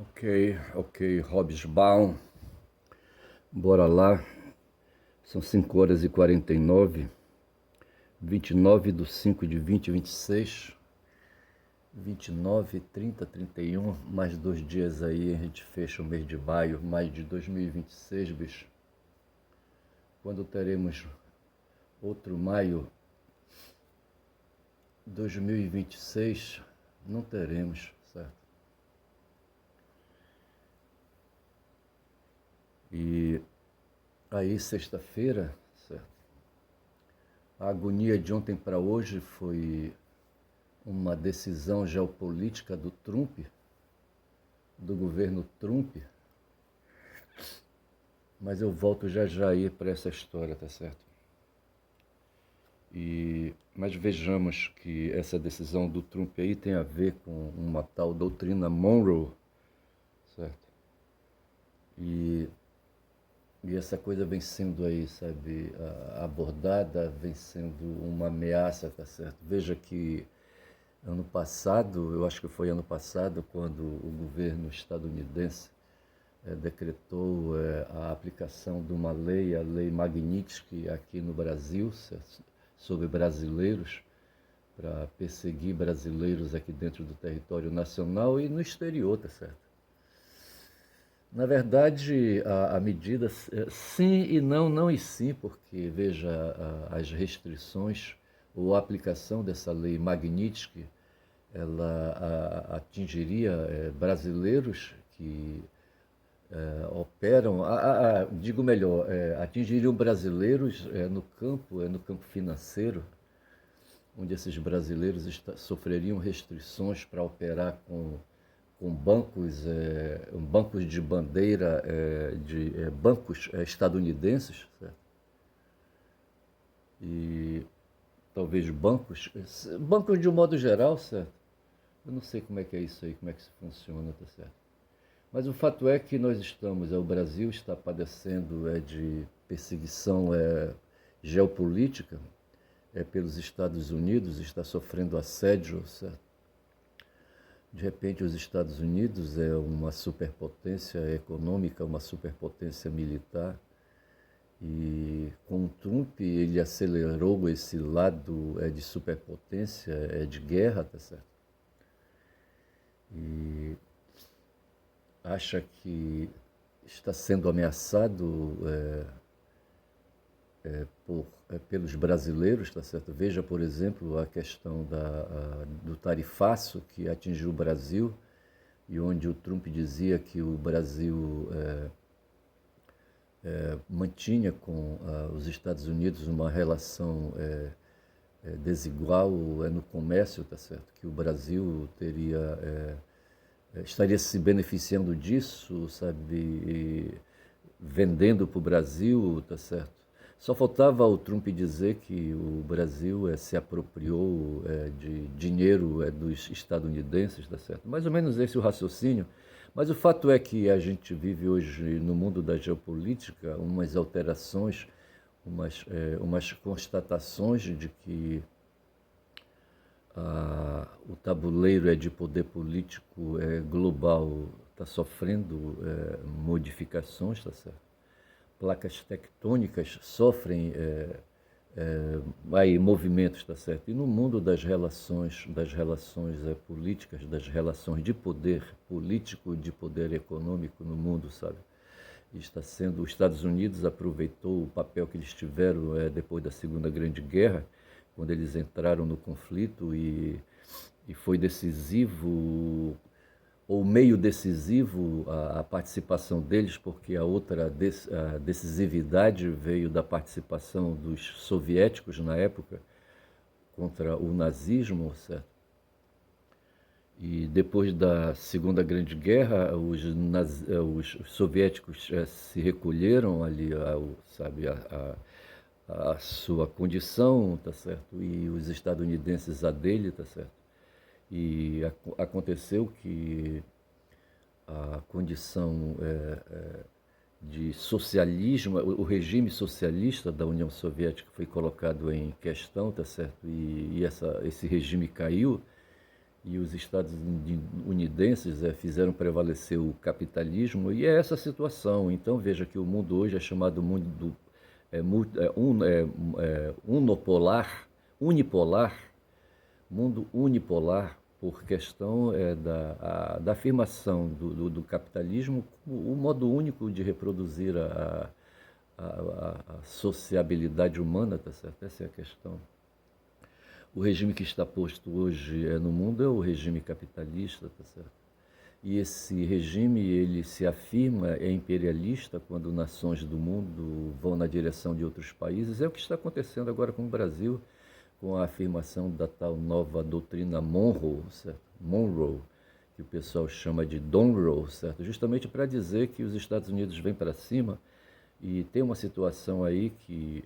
Ok, ok, Hobsbawm, bora lá. São 5h49, 29/5/2026, 29, 30, 31, mais 2 dias aí, a gente fecha o mês de maio, maio de 2026, bicho. Quando teremos outro maio 2026, não teremos, certo? E aí, sexta-feira, certo? A agonia de ontem para hoje foi uma decisão geopolítica do Trump, do governo Trump, mas eu volto já já aí para essa história, tá certo? Mas vejamos que essa decisão do Trump aí tem a ver com uma tal doutrina Monroe, certo? E essa coisa vem sendo aí, sabe, abordada, vem sendo uma ameaça, tá certo? Veja que ano passado, eu acho que foi ano passado, quando o governo estadunidense decretou a aplicação de uma lei, a Lei Magnitsky, aqui no Brasil, sobre brasileiros, para perseguir brasileiros aqui dentro do território nacional e no exterior, tá certo? Na verdade, a medida, sim e não, não e sim, porque, veja, as restrições ou a aplicação dessa lei Magnitsky, ela atingiria brasileiros que operam, digo melhor, atingiriam brasileiros no campo financeiro, onde esses brasileiros sofreriam restrições para operar com bancos de bandeira, bancos estadunidenses, certo? E talvez bancos de um modo geral, certo? Eu não sei como é que é isso aí, como é que isso funciona, tá certo? Mas o fato é que o Brasil está padecendo de perseguição geopolítica pelos Estados Unidos, está sofrendo assédio, certo? De repente, os Estados Unidos é uma superpotência econômica, uma superpotência militar, e com o Trump ele acelerou esse lado de superpotência, de guerra, tá certo? E acha que está sendo ameaçado pelos brasileiros, tá certo? Veja, por exemplo, a questão do tarifaço que atingiu o Brasil, e onde o Trump dizia que o Brasil mantinha com os Estados Unidos uma relação desigual no comércio, tá certo? Que o Brasil estaria se beneficiando disso, sabe, e vendendo para o Brasil, tá certo? Só faltava o Trump dizer que o Brasil se apropriou de dinheiro dos estadunidenses, tá certo? Mais ou menos esse é o raciocínio. Mas o fato é que a gente vive hoje no mundo da geopolítica umas alterações, umas constatações de que o tabuleiro de poder político global está sofrendo modificações, tá certo? Placas tectônicas sofrem movimentos, tá certo? E no mundo das relações políticas, das relações de poder político, de poder econômico no mundo, sabe? Os Estados Unidos aproveitou o papel que eles tiveram depois da Segunda Grande Guerra, quando eles entraram no conflito e foi decisivo ou meio decisivo a participação deles, porque a decisividade veio da participação dos soviéticos na época contra o nazismo, certo? E depois da Segunda Grande Guerra, os soviéticos se recolheram ali, sabe, a sua condição, tá certo? E os estadunidenses a dele, tá certo? E aconteceu que a condição de socialismo, o regime socialista da União Soviética foi colocado em questão, tá certo? E esse regime caiu, e os estadunidenses fizeram prevalecer o capitalismo, e é essa a situação. Então veja que o mundo hoje é chamado mundo unopolar, unipolar, mundo unipolar, por questão da afirmação do capitalismo como o modo único de reproduzir a sociabilidade humana, tá certo? Essa é a questão. O regime que está posto hoje no mundo é o regime capitalista, tá certo? E esse regime, ele se afirma, é imperialista quando nações do mundo vão na direção de outros países. É o que está acontecendo agora com o Brasil, com a afirmação da tal nova doutrina Monroe, certo? Monroe, que o pessoal chama de Donroe, certo? Justamente para dizer que os Estados Unidos vêm para cima. E tem uma situação aí que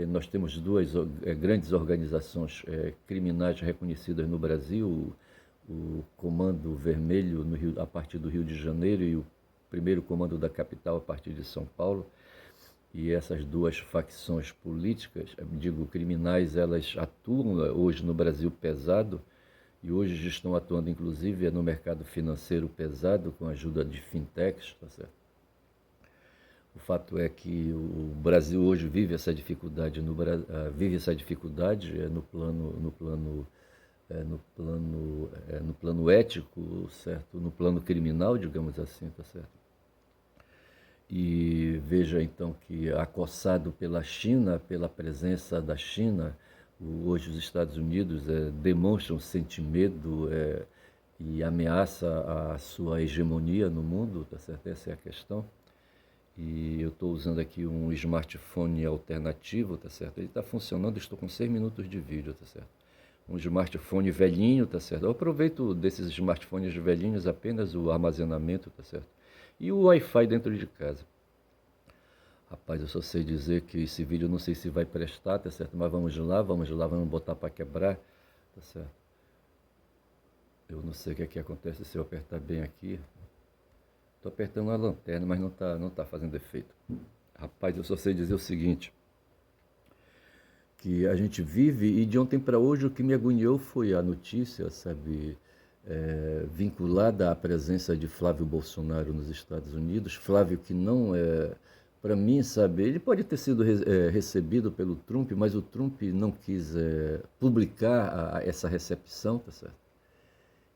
nós temos duas grandes organizações criminais reconhecidas no Brasil, o Comando Vermelho a partir do Rio de Janeiro e o primeiro Comando da Capital a partir de São Paulo. E essas duas facções políticas, digo criminais, elas atuam hoje no Brasil pesado e hoje estão atuando inclusive no mercado financeiro pesado com a ajuda de fintechs, tá certo? O fato é que o Brasil hoje vive essa dificuldade no plano ético, certo? No plano criminal, digamos assim, tá certo? E veja então que acossado pela China, pela presença da China, hoje os Estados Unidos demonstram sentir medo e ameaça a sua hegemonia no mundo, tá certo? Essa é a questão. E eu estou usando aqui um smartphone alternativo, tá certo? Ele está funcionando, estou com 6 minutos de vídeo, tá certo? Um smartphone velhinho, tá certo? Eu aproveito desses smartphones velhinhos apenas o armazenamento, tá certo? E o Wi-Fi dentro de casa. Rapaz, eu só sei dizer que esse vídeo eu não sei se vai prestar, tá certo? Mas vamos lá, vamos botar para quebrar, tá certo? Eu não sei o que é que acontece se eu apertar bem aqui. Estou apertando a lanterna, mas não tá fazendo efeito. Rapaz, eu só sei dizer o seguinte, que a gente vive, e de ontem para hoje o que me agoniou foi a notícia, sabe, vinculada à presença de Flávio Bolsonaro nos Estados Unidos. Flávio que não é, para mim, sabe, ele pode ter sido recebido pelo Trump, mas o Trump não quis publicar essa recepção, tá certo?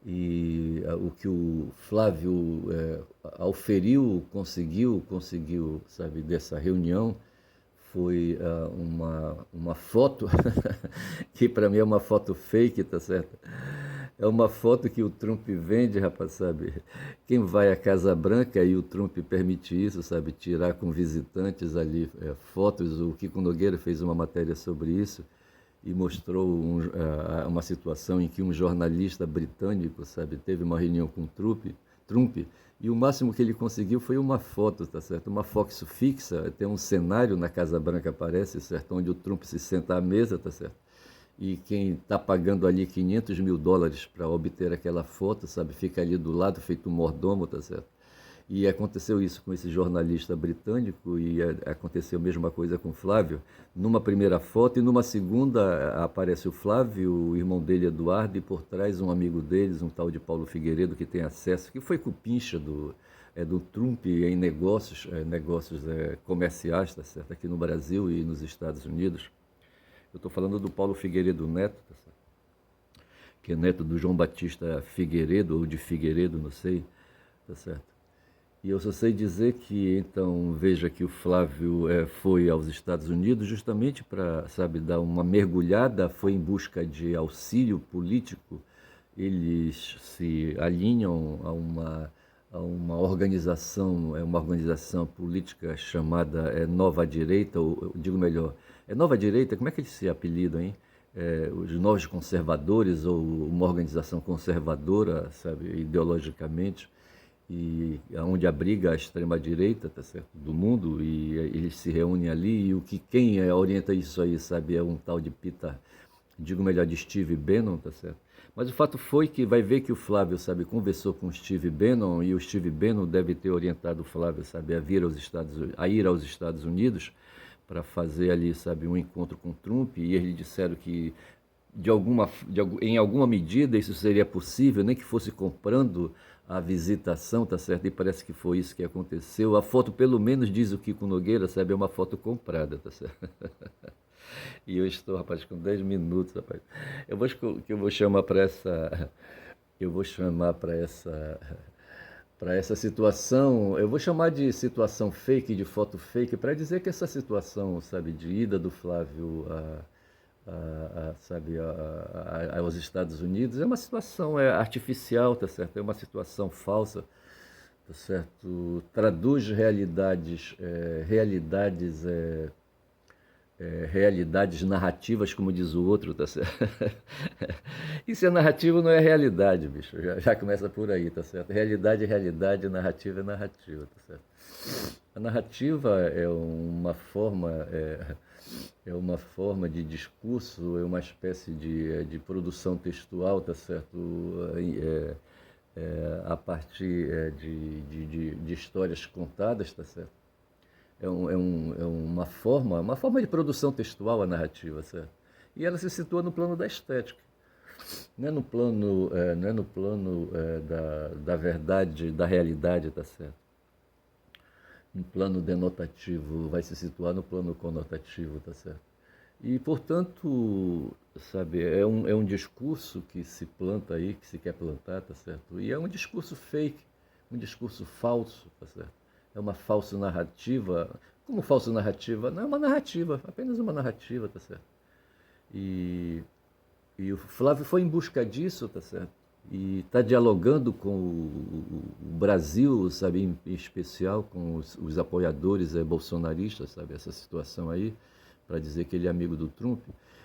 E o que o Flávio auferiu, conseguiu, sabe, dessa reunião foi uma foto, que para mim é uma foto fake, tá certo? É uma foto que o Trump vende, rapaz, sabe? Quem vai à Casa Branca e o Trump permite isso, sabe? Tirar com visitantes ali fotos. O Kiko Nogueira fez uma matéria sobre isso e mostrou uma situação em que um jornalista britânico, sabe, teve uma reunião com Trump, e o máximo que ele conseguiu foi uma foto, tá certo? Uma foto fixa, tem um cenário na Casa Branca, aparece, certo? Onde o Trump se senta à mesa, tá certo? E quem está pagando ali $500 mil para obter aquela foto, sabe, fica ali do lado, feito um mordomo, tá certo? E aconteceu isso com esse jornalista britânico e aconteceu a mesma coisa com o Flávio. Numa primeira foto e numa segunda aparece o Flávio, o irmão dele Eduardo, e por trás um amigo deles, um tal de Paulo Figueiredo, que tem acesso, que foi cupincha do Trump em negócios comerciais, tá certo? Aqui no Brasil e nos Estados Unidos. Eu estou falando do Paulo Figueiredo Neto, tá certo? Que é neto do João Batista Figueiredo, ou de Figueiredo, não sei, tá certo? E eu só sei dizer que, então, veja que o Flávio foi aos Estados Unidos justamente para, sabe, dar uma mergulhada, foi em busca de auxílio político. Eles se alinham a uma organização política chamada Nova Direita, ou digo melhor, Nova Direita, como é que eles se apelidam, hein? Os Novos Conservadores, ou uma organização conservadora, sabe, ideologicamente, e onde abriga a extrema-direita, tá certo, do mundo, e eles se reúnem ali, e quem orienta isso aí, sabe, é um tal de digo melhor, de Steve Bannon, tá certo? Mas o fato foi que vai ver que o Flávio, sabe, conversou com o Steve Bannon, e o Steve Bannon deve ter orientado o Flávio, sabe, a ir aos Estados Unidos para fazer ali, sabe, um encontro com Trump, e eles disseram que em alguma medida isso seria possível, nem que fosse comprando a visitação, tá certo? E parece que foi isso que aconteceu. A foto, pelo menos, diz o Kiko Nogueira, sabe? É uma foto comprada, tá certo? E eu estou, rapaz, com 10 minutos, rapaz. Que eu vou chamar para essa. Eu vou chamar para essa situação, eu vou chamar de situação fake, de foto fake, para dizer que essa situação, sabe, de ida do Flávio sabe, aos Estados Unidos é uma situação artificial, tá certo? É uma situação falsa, tá certo? Traduz realidades narrativas, como diz o outro, tá certo? E se é narrativo, não é realidade, bicho. Já começa por aí, tá certo? Realidade é realidade, narrativa é narrativa, tá certo? A narrativa é uma forma de discurso, é uma espécie de produção textual, tá certo? A partir de histórias contadas, tá certo? É uma forma de produção textual a narrativa, certo? E ela se situa no plano da estética, não é no plano da verdade, da realidade, tá certo? No plano denotativo, vai se situar no plano conotativo, tá certo? E, portanto, sabe, é um discurso que se planta aí, que se quer plantar, tá certo? E é um discurso fake, um discurso falso, tá certo? É uma falsa narrativa. Como falsa narrativa? Não é uma narrativa, apenas uma narrativa, tá certo? E, e o Flávio foi em busca disso, tá certo? E está dialogando com o Brasil, sabe, em especial com os apoiadores bolsonaristas, sabe, essa situação aí, para dizer que ele é amigo do Trump.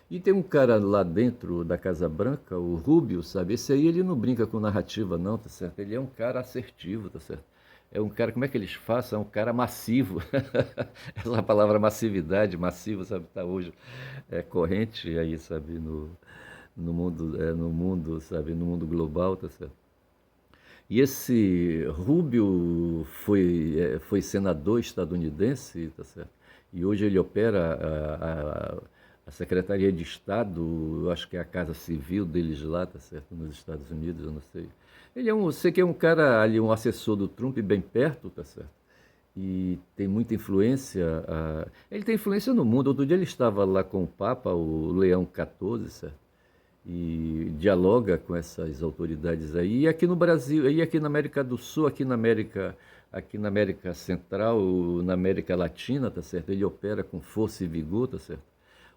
E tem um cara lá dentro da Casa Branca, o Rubio, sabe, esse aí ele não brinca com narrativa não, tá certo? Ele é um cara assertivo, tá certo? É um cara, como é que eles façam? É um cara massivo. Essa palavra massividade, massivo, sabe, está hoje corrente aí, sabe, no mundo, sabe, no mundo global, tá certo? E esse Rubio foi senador estadunidense, tá certo? E hoje ele opera a Secretaria de Estado, eu acho que é a Casa Civil deles lá, tá certo? Nos Estados Unidos, eu não sei. Sei que é um cara ali, um assessor do Trump bem perto, tá certo? E tem muita influência. Ele tem influência no mundo. Outro dia ele estava lá com o Papa, o Leão XIV, certo? E dialoga com essas autoridades aí. E aqui no Brasil, e aqui na América do Sul, aqui na América Central, na América Latina, tá certo? Ele opera com força e vigor, tá certo?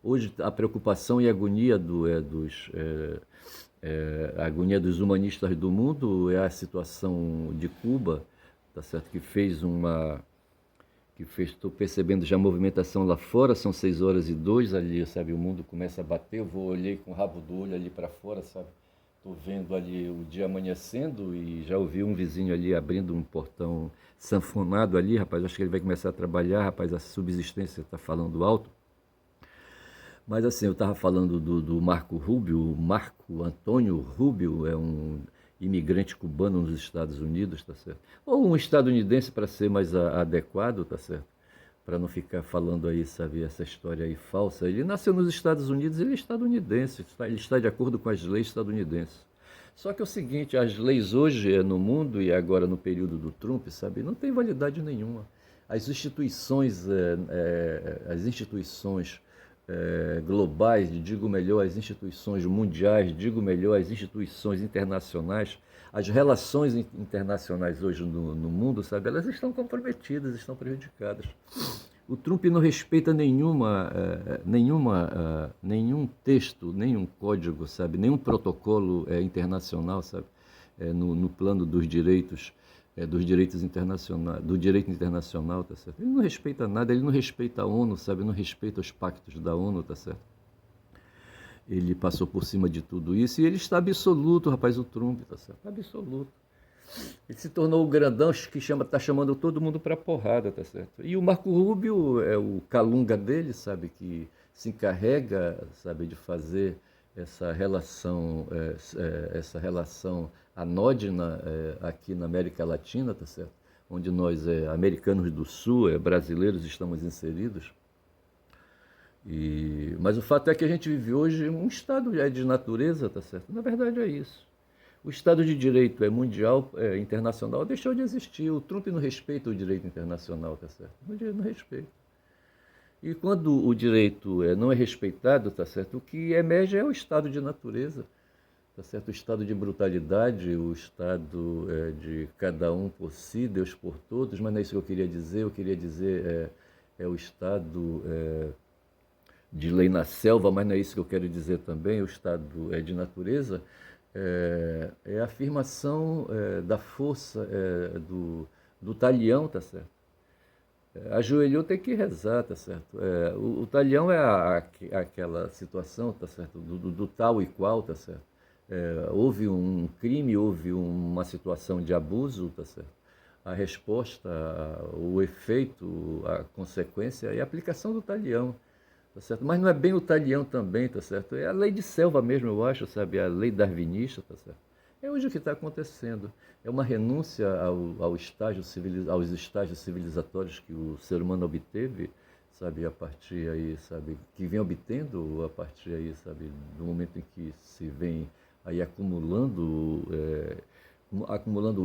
Hoje a preocupação e a agonia a agonia dos humanistas do mundo é a situação de Cuba, tá certo? Estou percebendo já a movimentação lá fora, são 6 horas e 2 ali, sabe, o mundo começa a bater, olhei com o rabo do olho ali para fora, sabe, estou vendo ali o dia amanhecendo e já ouvi um vizinho ali abrindo um portão sanfonado ali, rapaz, acho que ele vai começar a trabalhar, rapaz, a subsistência está falando alto. Mas assim, eu estava falando do Marco Rubio, o Marco Antônio Rubio é um imigrante cubano nos Estados Unidos, tá certo? Ou um estadunidense para ser mais adequado, tá certo? Para não ficar falando aí, sabe, essa história aí falsa. Ele nasceu nos Estados Unidos, ele é estadunidense, ele está de acordo com as leis estadunidenses. Só que é o seguinte, as leis hoje no mundo e agora no período do Trump, sabe, não tem validade nenhuma. As instituições globais, digo melhor, as instituições mundiais, digo melhor, as instituições internacionais, as relações internacionais hoje no mundo, sabe, elas estão comprometidas, estão prejudicadas. O Trump não respeita nenhum texto, nenhum código, sabe, nenhum protocolo internacional, sabe, no plano dos direitos internacionais, do direito internacional, tá certo? Ele não respeita nada, ele não respeita a ONU, sabe? Ele não respeita os pactos da ONU, tá certo? Ele passou por cima de tudo isso e ele está absoluto, rapaz, o Trump, tá certo? Absoluto. Ele se tornou o grandão que está chamando todo mundo para porrada, tá certo? E o Marco Rubio é o calunga dele, sabe? Que se encarrega, sabe, de fazer essa relação anódina aqui na América Latina, tá certo? Onde nós, americanos do Sul, brasileiros, estamos inseridos. Mas o fato é que a gente vive hoje um estado de natureza, tá certo? Na verdade é isso. O Estado de Direito é mundial, é internacional, deixou de existir. O Trump não respeita o direito internacional, tá certo? Não respeita. E quando o direito não é respeitado, tá certo? O que emerge é o estado de natureza, tá certo? O estado de brutalidade, o estado de cada um por si, Deus por todos, mas não é isso que eu queria dizer. Eu queria dizer o estado de lei na selva, mas não é isso que eu quero dizer também. O estado de natureza é a afirmação da força do talião, tá certo? Ajoelhou, tem que rezar, tá certo? O talhão é aquela situação, tá certo? Do tal e qual, tá certo? Houve um crime, houve uma situação de abuso, tá certo? A resposta, o efeito, a consequência é a aplicação do talhão, tá certo? Mas não é bem o talhão também, tá certo? É a lei de selva mesmo, eu acho, sabe? A lei darwinista, tá certo? É hoje o que está acontecendo. É uma renúncia aos estágios civilizatórios que o ser humano obteve, sabe, a partir aí, sabe, que vem obtendo a partir aí, sabe, do momento em que se vem aí acumulando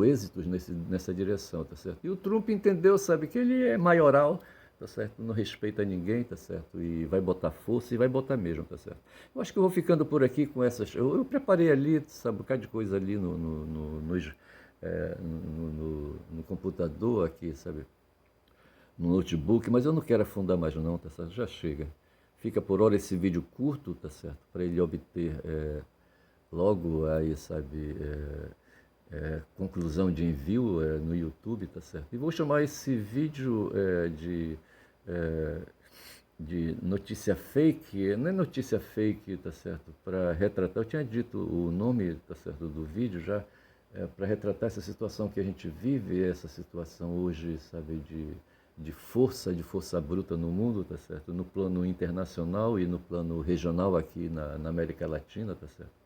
êxitos nessa direção, tá certo? E o Trump entendeu, sabe, que ele é maioral, tá certo? Não respeita ninguém, tá certo? E vai botar força e vai botar mesmo, tá certo? Eu acho que eu vou ficando por aqui com essas. Eu preparei ali, sabe, um bocado de coisa ali no computador aqui, sabe? No notebook, mas eu não quero afundar mais não, tá certo? Já chega. Fica por hora esse vídeo curto, tá certo? Para ele obter logo aí, sabe, conclusão de envio no YouTube, tá certo? E vou chamar esse vídeo é, de notícia fake, não é notícia fake, tá certo? Para retratar, eu tinha dito o nome, tá certo, do vídeo já, para retratar essa situação que a gente vive, essa situação hoje, sabe, de força bruta no mundo, tá certo? No plano internacional e no plano regional aqui na América Latina, tá certo?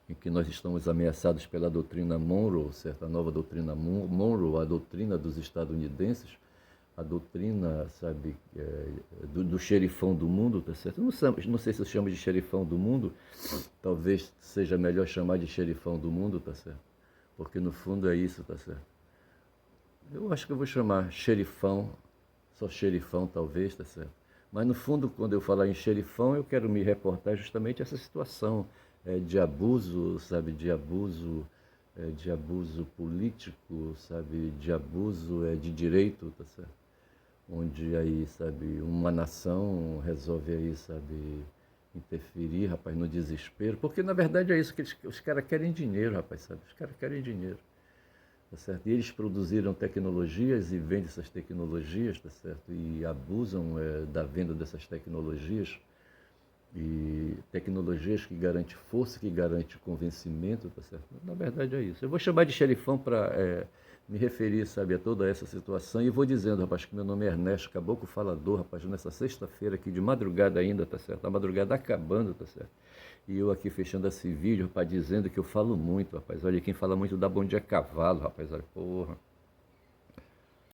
Em que nós estamos ameaçados pela doutrina Monroe, certo? A nova doutrina Monroe, a doutrina dos estadunidenses, a doutrina, sabe, do xerifão do mundo, tá certo? Não sei se eu chamo de xerifão do mundo, talvez seja melhor chamar de xerifão do mundo, tá certo? Porque no fundo é isso, tá certo? Eu acho que eu vou chamar xerifão, só xerifão talvez, tá certo? Mas no fundo, quando eu falar em xerifão, eu quero me reportar justamente a essa situação de abuso, sabe, de abuso político, sabe, de abuso de direito, tá certo? Onde aí, sabe, uma nação resolve aí, sabe, interferir, rapaz, no desespero, porque na verdade é isso que os caras querem dinheiro, rapaz, sabe? Os caras querem dinheiro. Tá certo? E eles produziram tecnologias e vendem essas tecnologias, tá certo? E abusam da venda dessas tecnologias, e tecnologias que garantem força, que garantem convencimento, tá certo? Na verdade é isso. Eu vou chamar de xerifão para me referir, sabe, a toda essa situação, e vou dizendo, rapaz, que meu nome é Ernesto Caboclo Falador, rapaz, nessa sexta-feira aqui de madrugada ainda, tá certo? A madrugada acabando, tá certo? E eu aqui fechando esse vídeo, rapaz, dizendo que eu falo muito, rapaz. Olha, quem fala muito dá bom dia a cavalo, rapaz. Olha, porra.